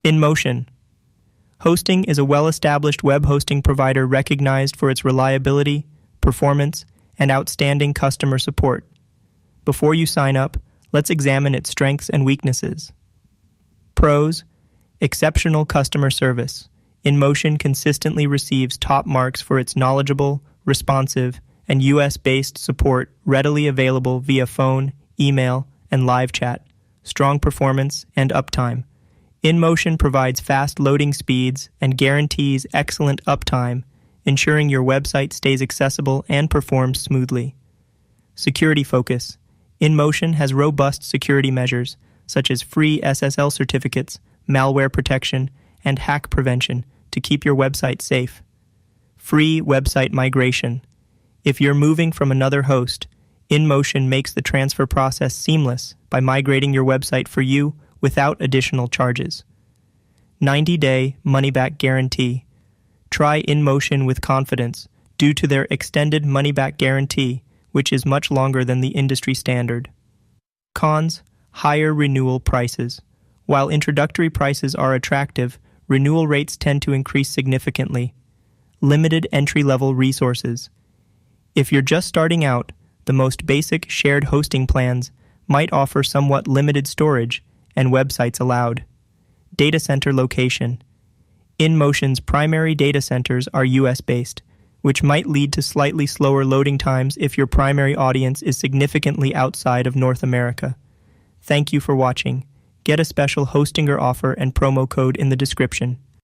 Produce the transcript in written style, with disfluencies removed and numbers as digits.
InMotion. Hosting is a well-established web hosting provider recognized for its reliability, performance, and outstanding customer support. Before you sign up, let's examine its strengths and weaknesses. Pros: exceptional customer service. InMotion consistently receives top marks for its knowledgeable, responsive, and US-based support readily available via phone, email, and live chat. Strong performance and uptime. InMotion provides fast loading speeds and guarantees excellent uptime, ensuring your website stays accessible and performs smoothly. Security focus. InMotion has robust security measures, such as free SSL certificates, malware protection, and hack prevention to keep your website safe. Free website migration. If you're moving from another host, InMotion makes the transfer process seamless by migrating your website for you without additional charges. 90-day money-back guarantee. Try InMotion with confidence due to their extended money-back guarantee, which is much longer than the industry standard. Cons: higher renewal prices. While introductory prices are attractive, renewal rates tend to increase significantly. Limited entry-level resources. If you're just starting out, the most basic shared hosting plans might offer somewhat limited storage and websites allowed. Data center location. InMotion's primary data centers are US-based, which might lead to slightly slower loading times if your primary audience is significantly outside of North America. Thank you for watching. Get a special Hostinger offer and promo code in the description.